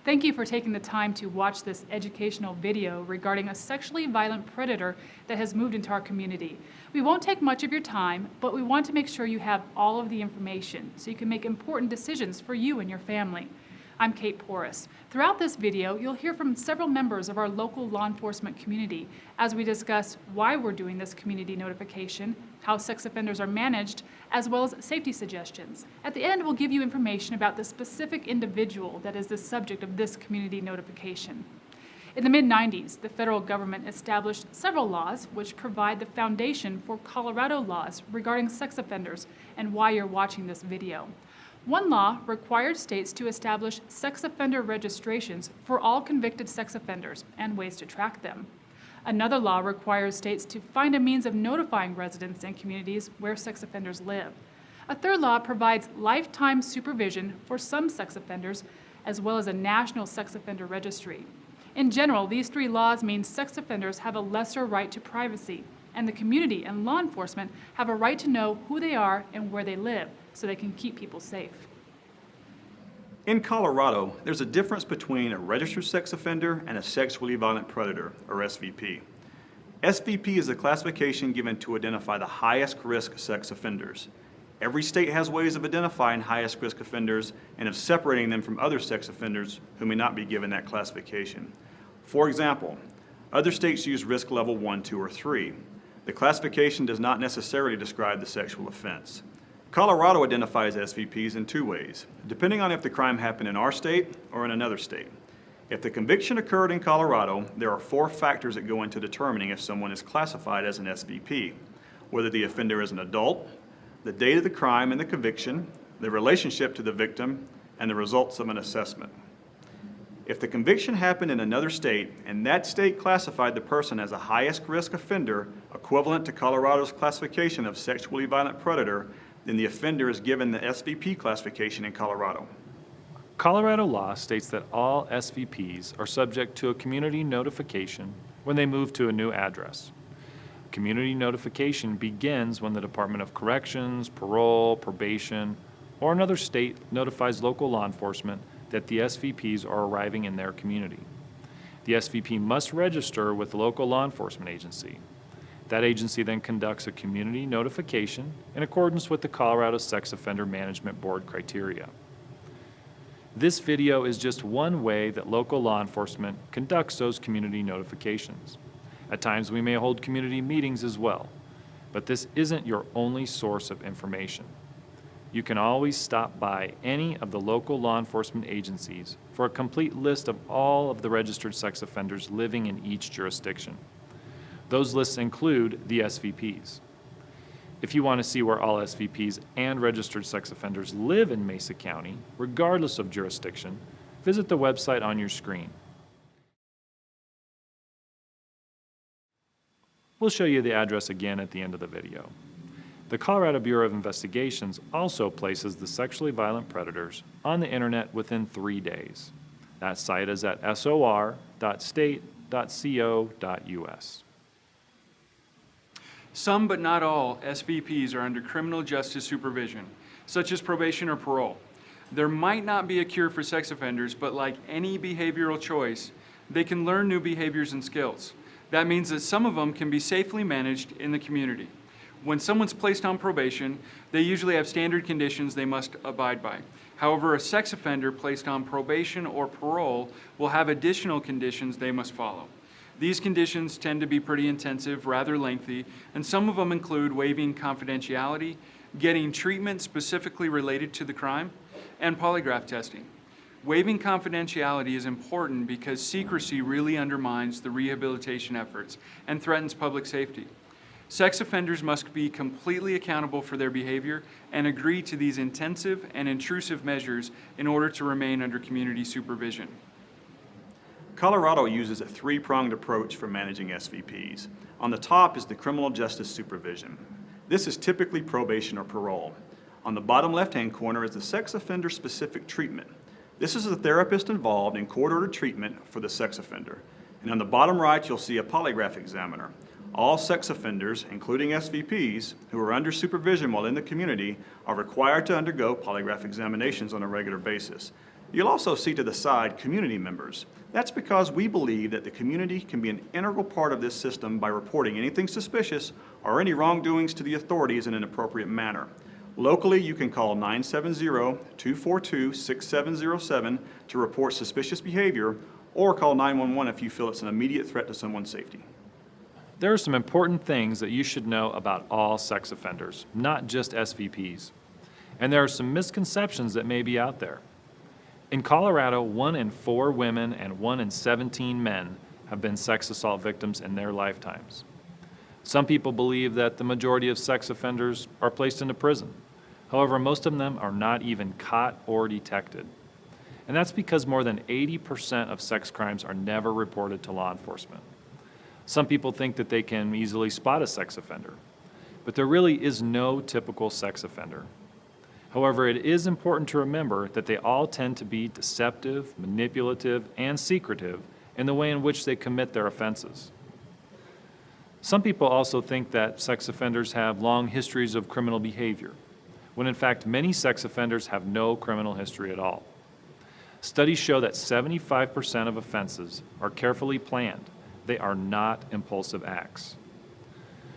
Thank you for taking the time to watch this educational video regarding a sexually violent predator that has moved into our community. We won't take much of your time, but we want to make sure you have all of the information so you can make important decisions for you and your family. I'm Kate Porras. Throughout this video, you'll hear from several members of our local law enforcement community as we discuss why we're doing this community notification, how sex offenders are managed, as well as safety suggestions. At the end, we'll give you information about the specific individual that is the subject of this community notification. In the mid-90s, the federal government established several laws which provide the foundation for Colorado laws regarding sex offenders and why you're watching this video. One law required states to establish sex offender registrations for all convicted sex offenders and ways to track them. Another law requires states to find a means of notifying residents and communities where sex offenders live. A third law provides lifetime supervision for some sex offenders, as well as a national sex offender registry. In general, these three laws mean sex offenders have a lesser right to privacy, and the community and law enforcement have a right to know who they are and where they live, so they can keep people safe. In Colorado, there's a difference between a registered sex offender and a sexually violent predator, or SVP. SVP is a classification given to identify the highest risk sex offenders. Every state has ways of identifying highest risk offenders and of separating them from other sex offenders who may not be given that classification. For example, other states use risk level 1, 2, or 3. The classification does not necessarily describe the sexual offense. Colorado identifies SVPs in two ways, depending on if the crime happened in our state or in another state. If the conviction occurred in Colorado, there are 4 factors that go into determining if someone is classified as an SVP: whether the offender is an adult, the date of the crime and the conviction, the relationship to the victim, and the results of an assessment. If the conviction happened in another state and that state classified the person as a highest risk offender equivalent to Colorado's classification of sexually violent predator, then the offender is given the SVP classification in Colorado. Colorado law states that all SVPs are subject to a community notification when they move to a new address. Community notification begins when the Department of Corrections, Parole, Probation, or another state notifies local law enforcement that the SVPs are arriving in their community. The SVP must register with the local law enforcement agency. That agency then conducts a community notification in accordance with the Colorado Sex Offender Management Board criteria. This video is just one way that local law enforcement conducts those community notifications. At times we may hold community meetings as well, but this isn't your only source of information. You can always stop by any of the local law enforcement agencies for a complete list of all of the registered sex offenders living in each jurisdiction. Those lists include the SVPs. If you want to see where all SVPs and registered sex offenders live in Mesa County, regardless of jurisdiction, visit the website on your screen. We'll show you the address again at the end of the video. The Colorado Bureau of Investigations also places the sexually violent predators on the internet within 3 days. That site is at sor.state.co.us. Some, but not all, SVPs are under criminal justice supervision, such as probation or parole. There might not be a cure for sex offenders, but like any behavioral choice, they can learn new behaviors and skills. That means that some of them can be safely managed in the community. When someone's placed on probation, they usually have standard conditions they must abide by. However, a sex offender placed on probation or parole will have additional conditions they must follow. These conditions tend to be pretty intensive, rather lengthy, and some of them include waiving confidentiality, getting treatment specifically related to the crime, and polygraph testing. Waiving confidentiality is important because secrecy really undermines the rehabilitation efforts and threatens public safety. Sex offenders must be completely accountable for their behavior and agree to these intensive and intrusive measures in order to remain under community supervision. Colorado uses a 3-pronged approach for managing SVPs. On the top is the criminal justice supervision. This is typically probation or parole. On the bottom left-hand corner is the sex offender specific treatment. This is the therapist involved in court-ordered treatment for the sex offender. And on the bottom right, you'll see a polygraph examiner. All sex offenders, including SVPs, who are under supervision while in the community, are required to undergo polygraph examinations on a regular basis. You'll also see to the side community members. That's because we believe that the community can be an integral part of this system by reporting anything suspicious or any wrongdoings to the authorities in an appropriate manner. Locally, you can call 970-242-6707 to report suspicious behavior, or call 911 if you feel it's an immediate threat to someone's safety. There are some important things that you should know about all sex offenders, not just SVPs. And there are some misconceptions that may be out there. In Colorado, 1 in 4 women and 1 in 17 men have been sex assault victims in their lifetimes. Some people believe that the majority of sex offenders are placed into prison. However, most of them are not even caught or detected. And that's because more than 80% of sex crimes are never reported to law enforcement. Some people think that they can easily spot a sex offender, but there really is no typical sex offender. However, it is important to remember that they all tend to be deceptive, manipulative, and secretive in the way in which they commit their offenses. Some people also think that sex offenders have long histories of criminal behavior, when in fact many sex offenders have no criminal history at all. Studies show that 75% of offenses are carefully planned. They are not impulsive acts.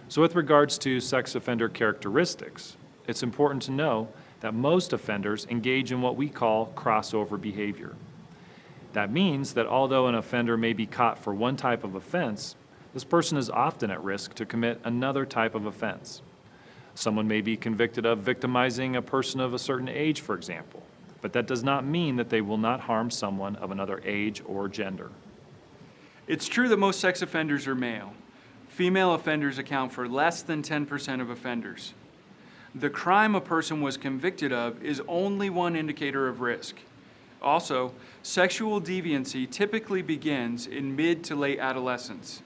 So with regards to sex offender characteristics, it's important to know that most offenders engage in what we call crossover behavior. That means that although an offender may be caught for one type of offense, this person is often at risk to commit another type of offense. Someone may be convicted of victimizing a person of a certain age, for example, but that does not mean that they will not harm someone of another age or gender. It's true that most sex offenders are male. Female offenders account for less than 10% of offenders. The crime a person was convicted of is only one indicator of risk. Also, sexual deviancy typically begins in mid to late adolescence.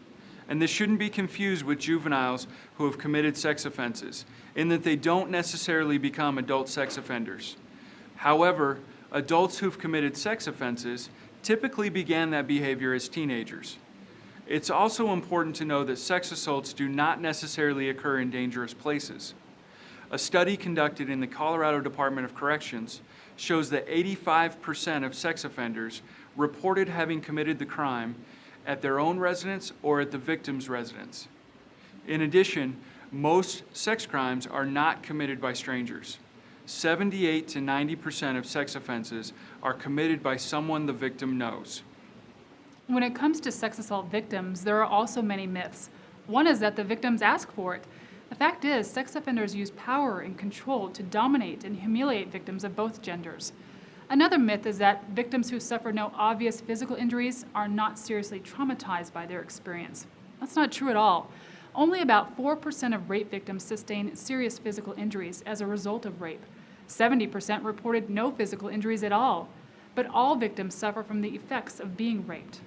And this shouldn't be confused with juveniles who have committed sex offenses, in that they don't necessarily become adult sex offenders. However, adults who've committed sex offenses typically began that behavior as teenagers. It's also important to know that sex assaults do not necessarily occur in dangerous places. A study conducted in the Colorado Department of Corrections shows that 85% of sex offenders reported having committed the crime at their own residence or at the victim's residence. In addition, most sex crimes are not committed by strangers. 78 to 90% of sex offenses are committed by someone the victim knows. When it comes to sex assault victims, there are also many myths. One is that the victims ask for it. The fact is, sex offenders use power and control to dominate and humiliate victims of both genders. Another myth is that victims who suffer no obvious physical injuries are not seriously traumatized by their experience. That's not true at all. Only about 4% of rape victims sustain serious physical injuries as a result of rape. 70% reported no physical injuries at all. But all victims suffer from the effects of being raped.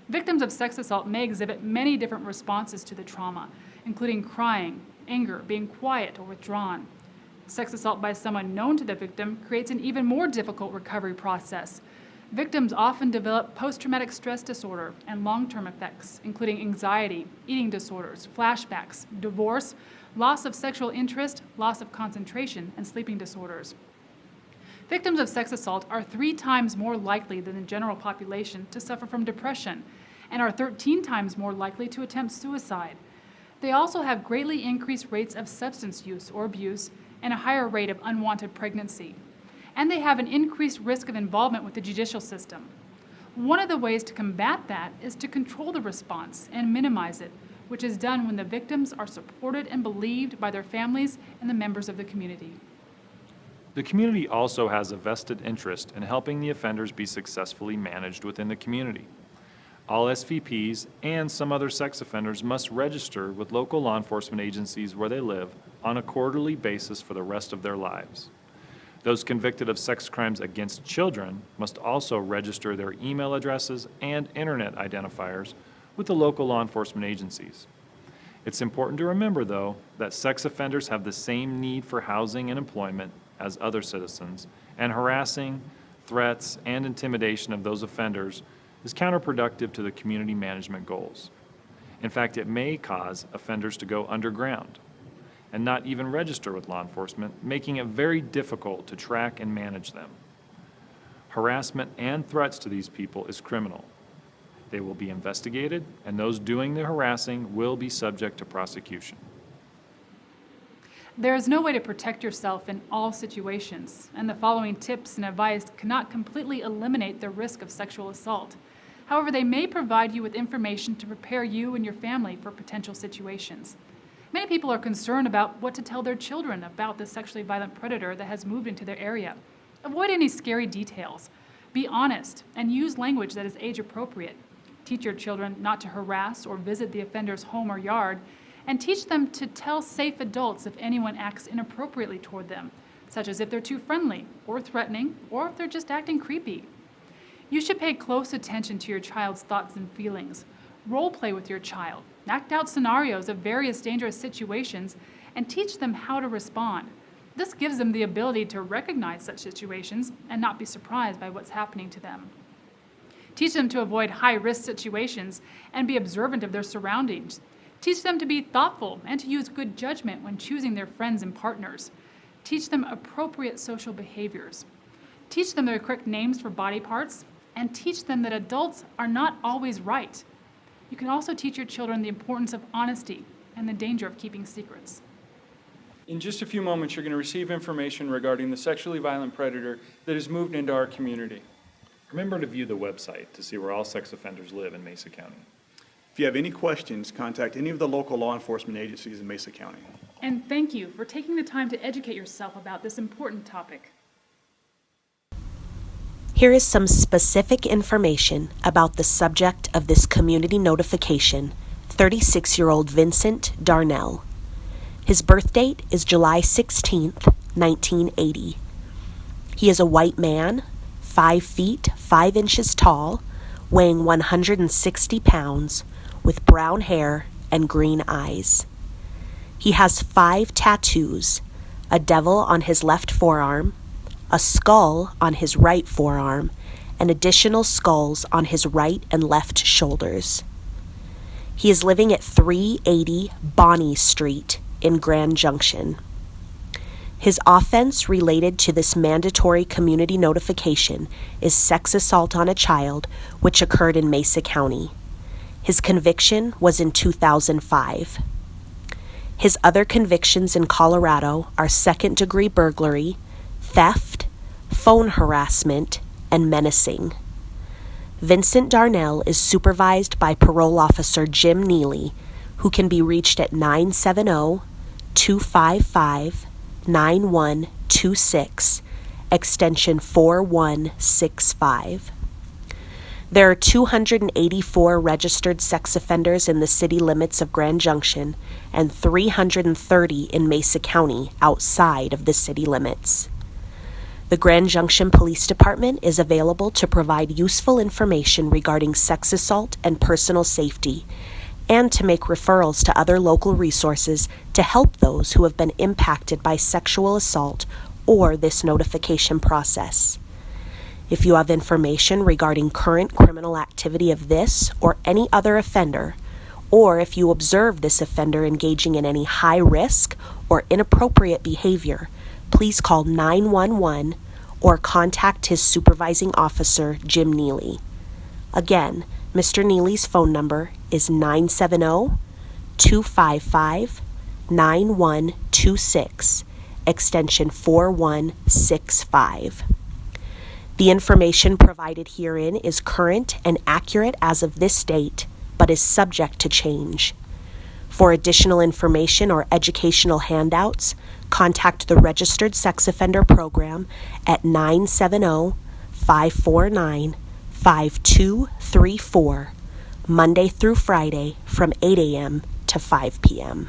Victims of sex assault may exhibit many different responses to the trauma, including crying, anger, being quiet or withdrawn. Sex assault by someone known to the victim creates an even more difficult recovery process. Victims often develop post-traumatic stress disorder and long-term effects, including anxiety, eating disorders, flashbacks, divorce, loss of sexual interest, loss of concentration, and sleeping disorders. Victims of sex assault are 3 times more likely than the general population to suffer from depression and are 13 times more likely to attempt suicide. They also have greatly increased rates of substance use or abuse and a higher rate of unwanted pregnancy. And they have an increased risk of involvement with the judicial system. One of the ways to combat that is to control the response and minimize it, which is done when the victims are supported and believed by their families and the members of the community. The community also has a vested interest in helping the offenders be successfully managed within the community. All SVPs and some other sex offenders must register with local law enforcement agencies where they live on a quarterly basis for the rest of their lives. Those convicted of sex crimes against children must also register their email addresses and internet identifiers with the local law enforcement agencies. It's important to remember, though, that sex offenders have the same need for housing and employment as other citizens, and harassing, threats, and intimidation of those offenders is counterproductive to the community management goals. In fact, it may cause offenders to go underground and not even register with law enforcement, making it very difficult to track and manage them. harassment and threats to these people is criminal. They will be investigated, and those doing the harassing will be subject to prosecution. There is no way to protect yourself in all situations, and the following tips and advice cannot completely eliminate the risk of sexual assault. However, they may provide you with information to prepare you and your family for potential situations. Many people are concerned about what to tell their children about the sexually violent predator that has moved into their area. Avoid any scary details. Be honest and use language that is age appropriate. Teach your children not to harass or visit the offender's home or yard, and teach them to tell safe adults if anyone acts inappropriately toward them, such as if they're too friendly or threatening, or if they're just acting creepy. You should pay close attention to your child's thoughts and feelings. Role play with your child. Act out scenarios of various dangerous situations and teach them how to respond. This gives them the ability to recognize such situations and not be surprised by what's happening to them. Teach them to avoid high-risk situations and be observant of their surroundings. Teach them to be thoughtful and to use good judgment when choosing their friends and partners. Teach them appropriate social behaviors. Teach them their correct names for body parts, and teach them that adults are not always right. You can also teach your children the importance of honesty and the danger of keeping secrets. In just a few moments, you're going to receive information regarding the sexually violent predator that has moved into our community. Remember to view the website to see where all sex offenders live in Mesa County. If you have any questions, contact any of the local law enforcement agencies in Mesa County. And thank you for taking the time to educate yourself about this important topic. Here is some specific information about the subject of this community notification, 36-year-old Vincent Darnell. His birth date is July 16th, 1980. He is a white man, 5 feet 5 inches tall, weighing 160 pounds, with brown hair and green eyes. He has 5 tattoos, a devil on his left forearm, a skull on his right forearm, and additional skulls on his right and left shoulders. He is living at 380 Bonnie Street in Grand Junction. His offense related to this mandatory community notification is sex assault on a child, which occurred in Mesa County. His conviction was in 2005. His other convictions in Colorado are second-degree burglary, theft, phone harassment, and menacing. Vincent Darnell is supervised by parole officer Jim Neely, who can be reached at 970-255-9126, extension 4165. There are 284 registered sex offenders in the city limits of Grand Junction and 330 in Mesa County outside of the city limits. The Grand Junction Police Department is available to provide useful information regarding sex assault and personal safety, and to make referrals to other local resources to help those who have been impacted by sexual assault or this notification process. If you have information regarding current criminal activity of this or any other offender, or if you observe this offender engaging in any high risk or inappropriate behavior, please call 911 or contact his supervising officer, Jim Neely. Again, Mr. Neely's phone number is 970-255-9126, extension 4165. The information provided herein is current and accurate as of this date, but is subject to change. For additional information or educational handouts, contact the Registered Sex Offender Program at 970-549-5234, Monday through Friday from 8 a.m. to 5 p.m.